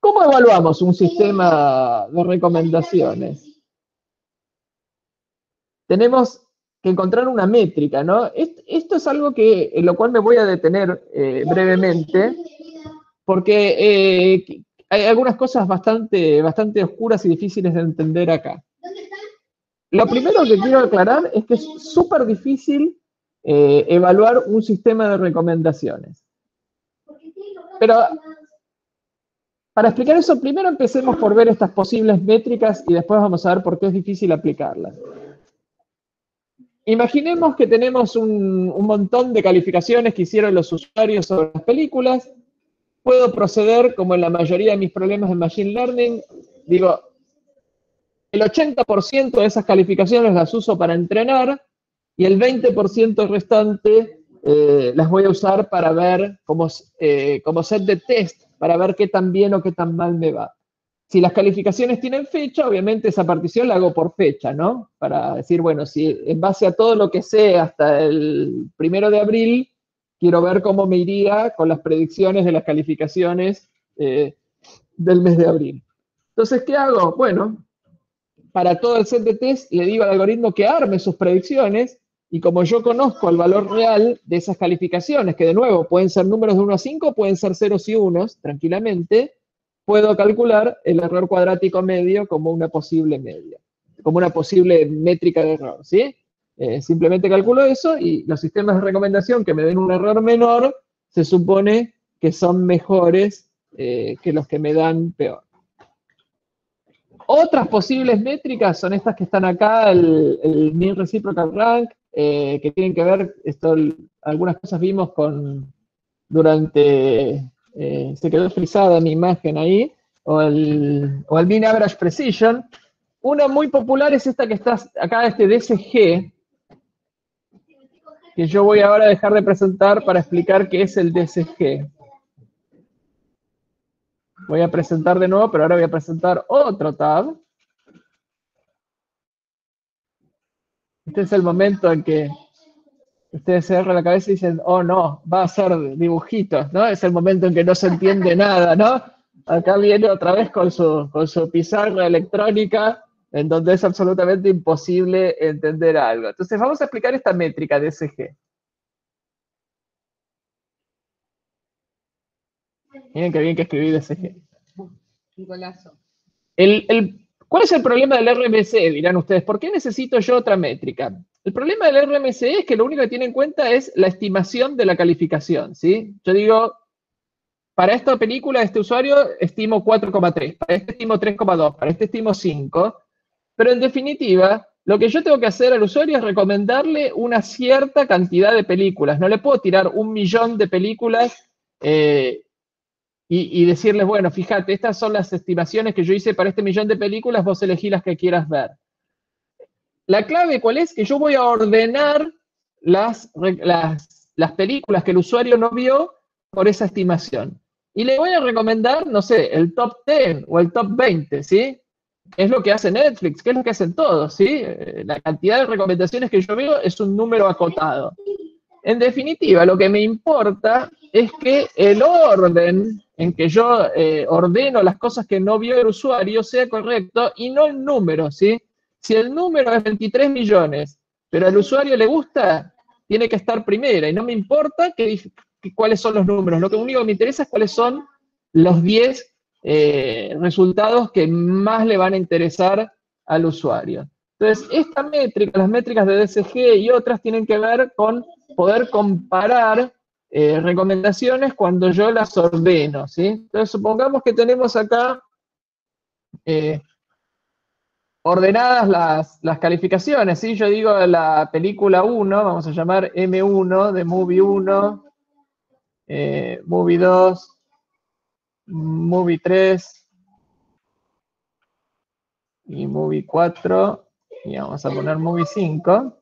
¿Cómo evaluamos un sistema de recomendaciones? Tenemos que encontrar una métrica, ¿no? Esto es algo en lo cual me voy a detener brevemente, porque hay algunas cosas bastante oscuras y difíciles de entender acá. Lo primero que quiero aclarar es que es súper difícil evaluar un sistema de recomendaciones. Pero para explicar eso, primero empecemos por ver estas posibles métricas y después vamos a ver por qué es difícil aplicarlas. Imaginemos que tenemos un montón de calificaciones que hicieron los usuarios sobre las películas. Puedo proceder, como en la mayoría de mis problemas de Machine Learning, digo, el 80% de esas calificaciones las uso para entrenar y el 20% restante las voy a usar para ver como set de test, para ver qué tan bien o qué tan mal me va. Si las calificaciones tienen fecha, obviamente esa partición la hago por fecha, ¿no? Para decir, bueno, si en base a todo lo que sé hasta el 1 de abril, quiero ver cómo me iría con las predicciones de las calificaciones del mes de abril. Entonces, ¿qué hago? Bueno, para todo el set de test le digo al algoritmo que arme sus predicciones y como yo conozco el valor real de esas calificaciones, que de nuevo pueden ser números de 1 a 5, pueden ser ceros y unos, tranquilamente, puedo calcular el error cuadrático medio como una posible media, como una posible métrica de error, ¿sí? Simplemente calculo eso y los sistemas de recomendación que me den un error menor se supone que son mejores que los que me dan peor. Otras posibles métricas son estas que están acá, el Mean Reciprocal Rank, que tienen que ver, algunas cosas vimos se quedó frisada mi imagen ahí, o el Mean Average Precision. Una muy popular es esta que está acá, este DSG, que yo voy ahora a dejar de presentar para explicar qué es el DSG. Voy a presentar de nuevo, pero ahora voy a presentar otro tab. Este es el momento en que ustedes se agarran la cabeza y dicen, oh no, va a ser dibujitos, ¿no? Es el momento en que no se entiende nada, ¿no? Acá viene otra vez con su pizarra electrónica, en donde es absolutamente imposible entender algo. Entonces vamos a explicar esta métrica de DSG. Miren qué bien que escribí DSG. Un golazo. ¿Cuál es el problema del RMC? Dirán ustedes, ¿por qué necesito yo otra métrica? El problema del RMC es que lo único que tiene en cuenta es la estimación de la calificación, ¿sí? Yo digo, para esta película, este usuario estimo 4,3, para este estimo 3,2, para este estimo 5, pero en definitiva, lo que yo tengo que hacer al usuario es recomendarle una cierta cantidad de películas. No le puedo tirar 1.000.000 de películas y decirles, bueno, fíjate, estas son las estimaciones que yo hice para este 1.000.000 de películas, vos elegí las que quieras ver. La clave, ¿cuál es? Que yo voy a ordenar las películas que el usuario no vio por esa estimación. Y le voy a recomendar, no sé, el top 10 o el top 20, ¿sí? Es lo que hace Netflix, que es lo que hacen todos, ¿sí? La cantidad de recomendaciones que yo veo es un número acotado. En definitiva, lo que me importa es que el orden en que yo ordeno las cosas que no vio el usuario sea correcto y no el número, ¿sí? Si el número es 23 millones, pero al usuario le gusta, tiene que estar primera y no me importa cuáles son los números. Lo único que me interesa es cuáles son los 10 resultados que más le van a interesar al usuario. Entonces, esta métrica, las métricas de DSG y otras tienen que ver con poder comparar recomendaciones cuando yo las ordeno, ¿sí? Entonces, supongamos que tenemos acá ordenadas las calificaciones, ¿sí? Yo digo la película 1, vamos a llamar M1 de Movie 1, Movie 2, Movie 3 y Movie 4, y vamos a poner Movie 5.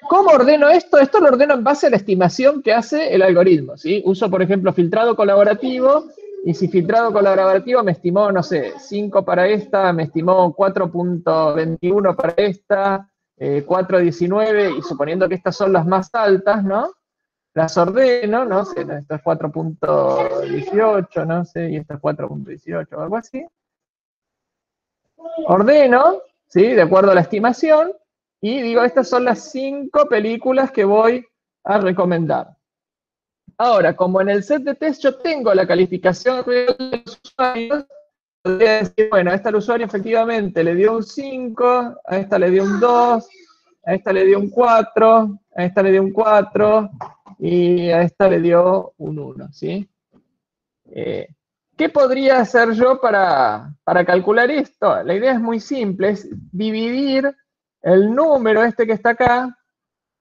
¿Cómo ordeno esto? Esto lo ordeno en base a la estimación que hace el algoritmo, ¿sí? Uso, por ejemplo, filtrado colaborativo, y si filtrado colaborativo me estimó, no sé, 5 para esta, me estimó 4.21 para esta, 4.19, y suponiendo que estas son las más altas, ¿no? las ordeno, no sé, esto es 4.18, no sé, y esto es 4.18 o algo así. Ordeno, ¿sí? De acuerdo a la estimación, y digo, estas son las 5 películas que voy a recomendar. Ahora, como en el set de test yo tengo la calificación real de los usuarios, podría decir, bueno, a esta al usuario efectivamente le dio un 5, a esta le dio un 2, a esta le dio un 4, a esta le dio un 4, y a esta le dio un 1, ¿sí? ¿Qué podría hacer yo para calcular esto? La idea es muy simple, es dividir el número este que está acá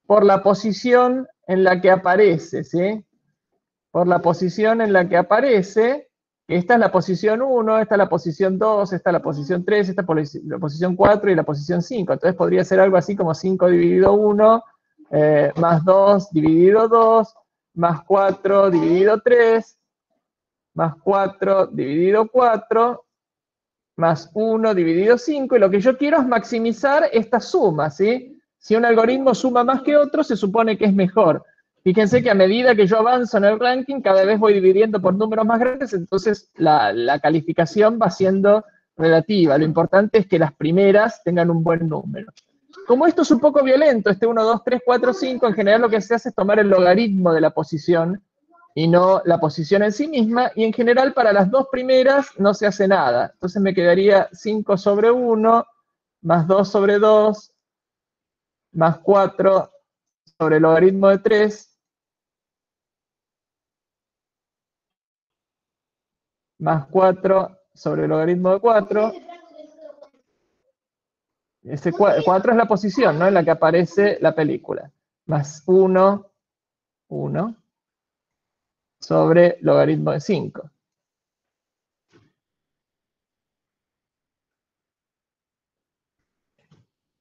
por la posición en la que aparece, ¿sí? Por la posición en la que aparece, esta es la posición 1, esta es la posición 2, esta es la posición 3, esta es la posición 4 y la posición 5. Entonces podría ser algo así como 5 dividido 1, más 2 dividido 2, más 4 dividido 3, más 4 dividido 4, más 1 dividido 5, y lo que yo quiero es maximizar esta suma, ¿sí? Si un algoritmo suma más que otro, se supone que es mejor. Fíjense que a medida que yo avanzo en el ranking, cada vez voy dividiendo por números más grandes, entonces la calificación va siendo relativa. Lo importante es que las primeras tengan un buen número. Como esto es un poco violento, este 1, 2, 3, 4, 5, en general lo que se hace es tomar el logaritmo de la posición y no la posición en sí misma, y en general para las dos primeras no se hace nada. Entonces me quedaría 5 sobre 1, más 2 sobre 2, más 4 sobre el logaritmo de 3, más 4 sobre el logaritmo de 4. Ese 4 es la posición, ¿no?, en la que aparece la película. Más 1, 1, sobre logaritmo de 5.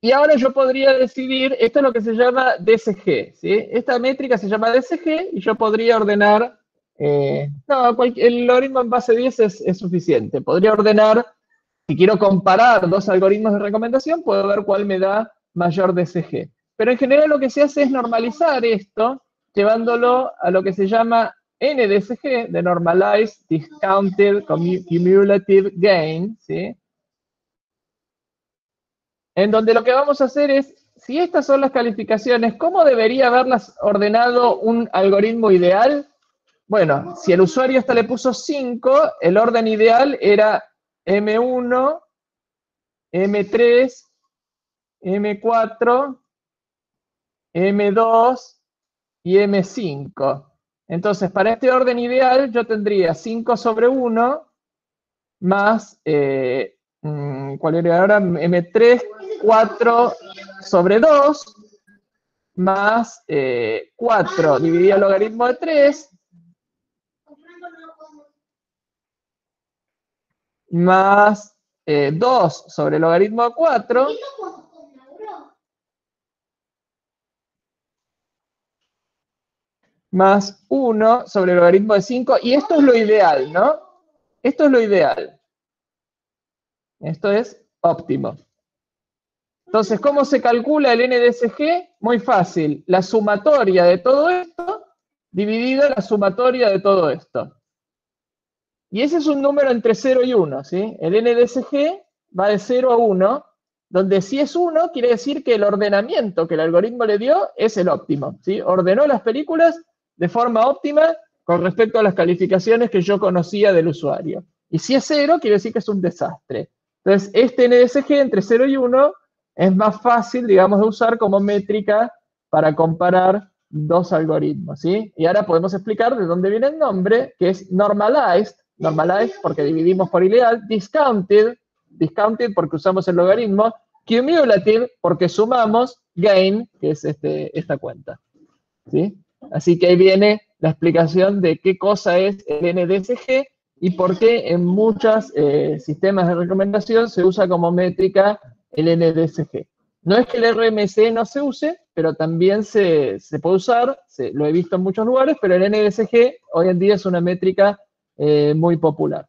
Y ahora yo podría decidir, esto es lo que se llama DSG, ¿sí? Esta métrica se llama DSG y yo podría ordenar, no, el logaritmo en base 10 es suficiente. Podría ordenar, si quiero comparar dos algoritmos de recomendación, puedo ver cuál me da mayor DSG. Pero en general lo que se hace es normalizar esto, llevándolo a lo que se llama NDSG, de Normalized Discounted Cumulative Gain, ¿sí? En donde lo que vamos a hacer es, si estas son las calificaciones, ¿cómo debería haberlas ordenado un algoritmo ideal? Bueno, si el usuario esta le puso 5, el orden ideal era M1, M3, M4, M2 y M5. Entonces, para este orden ideal, yo tendría 5 sobre 1 más, ¿cuál era ahora? M3, 4 sobre 2, más 4 dividido el logaritmo de 3, más 2 sobre el logaritmo de 4, más 1 sobre el logaritmo de 5, y esto es lo ideal, ¿no? Esto es lo ideal. Esto es óptimo. Entonces, ¿cómo se calcula el NDSG? Muy fácil. La sumatoria de todo esto dividido la sumatoria de todo esto. Y ese es un número entre 0 y 1, ¿sí? El NDSG va de 0 a 1, donde si es 1, quiere decir que el ordenamiento que el algoritmo le dio es el óptimo, ¿sí? Ordenó las películas de forma óptima con respecto a las calificaciones que yo conocía del usuario. Y si es 0, quiere decir que es un desastre. Entonces, este NDSG entre 0 y 1 es más fácil, digamos, de usar como métrica para comparar dos algoritmos, ¿sí? Y ahora podemos explicar de dónde viene el nombre, que es normalized porque dividimos por ideal, discounted porque usamos el logaritmo, cumulative porque sumamos, gain, que es esta cuenta, ¿sí? Así que ahí viene la explicación de qué cosa es el NDSG y por qué en muchos sistemas de recomendación se usa como métrica el NDSG. No es que el RMC no se use, pero también se puede usar, lo he visto en muchos lugares, pero el NDSG hoy en día es una métrica muy popular.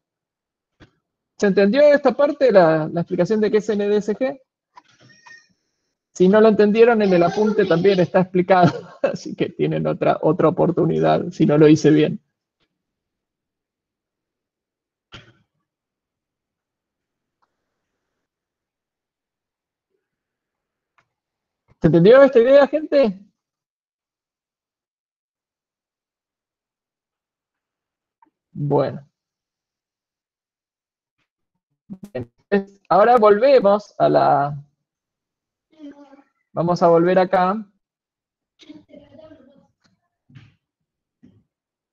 ¿Se entendió esta parte, la explicación de qué es NDSG? Si no lo entendieron, en el apunte también está explicado, así que tienen otra oportunidad si no lo hice bien. ¿Se entendió esta idea, gente? Bueno. Entonces, ahora volvemos a la... Vamos a volver acá.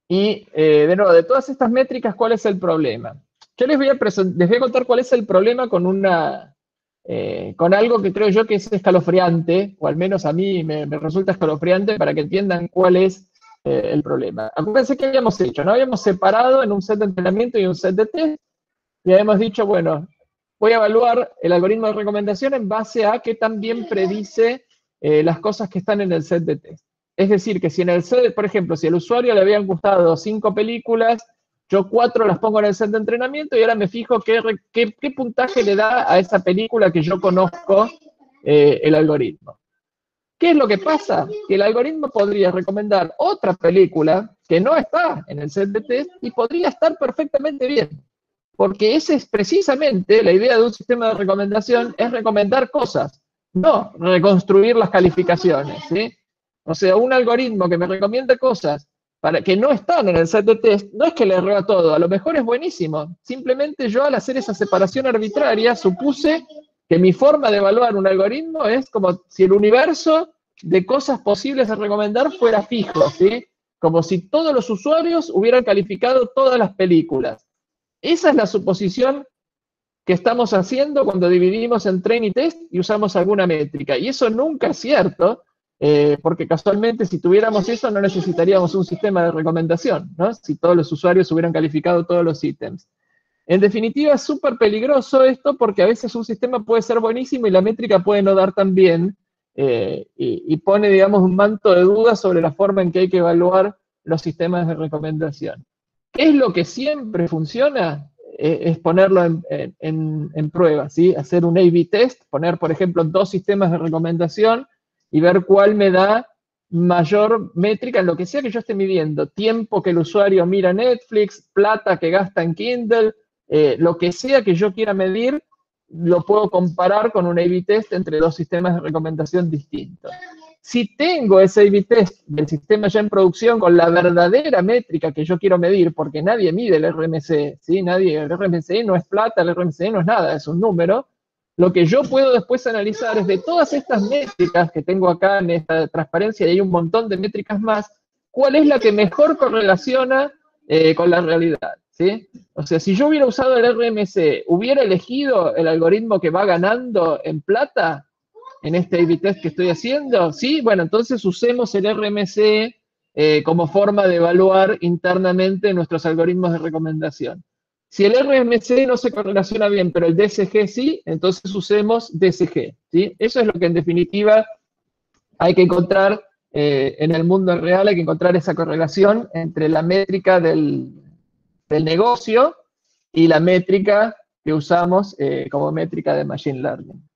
Y de nuevo, de todas estas métricas, ¿cuál es el problema? Yo les voy a contar cuál es el problema con con algo que creo yo que es escalofriante, o al menos a mí me resulta escalofriante para que entiendan cuál es el problema. Acuérdense que habíamos hecho, ¿no? Habíamos separado en un set de entrenamiento y un set de test, y habíamos dicho, bueno, voy a evaluar el algoritmo de recomendación en base a qué tan bien predice las cosas que están en el set de test. Es decir, que si en el set, por ejemplo, si al usuario le habían gustado 5 películas, yo 4 las pongo en el set de entrenamiento y ahora me fijo qué puntaje le da a esa película que yo conozco el algoritmo. ¿Qué es lo que pasa? Que el algoritmo podría recomendar otra película que no está en el set de test y podría estar perfectamente bien. Porque esa es precisamente la idea de un sistema de recomendación, es recomendar cosas, no reconstruir las calificaciones, ¿sí? O sea, un algoritmo que me recomienda cosas que no están en el set de test, no es que le erró a todo, a lo mejor es buenísimo. Simplemente yo al hacer esa separación arbitraria supuse que mi forma de evaluar un algoritmo es como si el universo de cosas posibles a recomendar fuera fijo, ¿sí? Como si todos los usuarios hubieran calificado todas las películas. Esa es la suposición que estamos haciendo cuando dividimos en train y test y usamos alguna métrica. Y eso nunca es cierto, porque casualmente si tuviéramos eso no necesitaríamos un sistema de recomendación, ¿no? Si todos los usuarios hubieran calificado todos los ítems. En definitiva, es súper peligroso esto porque a veces un sistema puede ser buenísimo y la métrica puede no dar tan bien, y pone, digamos, un manto de dudas sobre la forma en que hay que evaluar los sistemas de recomendación. ¿Qué es lo que siempre funciona? Es ponerlo en prueba, ¿sí? Hacer un A/B test, poner, por ejemplo, 2 sistemas de recomendación y ver cuál me da mayor métrica en lo que sea que yo esté midiendo. Tiempo que el usuario mira Netflix, plata que gasta en Kindle, lo que sea que yo quiera medir, lo puedo comparar con un A/B test entre 2 sistemas de recomendación distintos. Si tengo ese A/B test del sistema ya en producción con la verdadera métrica que yo quiero medir, porque nadie mide el RMC, ¿sí? El RMC no es plata, el RMC no es nada, es un número. Lo que yo puedo después analizar es de todas estas métricas que tengo acá en esta transparencia, y hay un montón de métricas más, ¿cuál es la que mejor correlaciona con la realidad? ¿Sí? O sea, si yo hubiera usado el RMC, ¿hubiera elegido el algoritmo que va ganando en plata en este A/B test que estoy haciendo? Sí, bueno, entonces usemos el RMC como forma de evaluar internamente nuestros algoritmos de recomendación. Si el RMC no se correlaciona bien, pero el DSG sí, entonces usemos DSG, ¿sí? Eso es lo que en definitiva hay que encontrar en el mundo real, hay que encontrar esa correlación entre la métrica del negocio y la métrica que usamos como métrica de Machine Learning.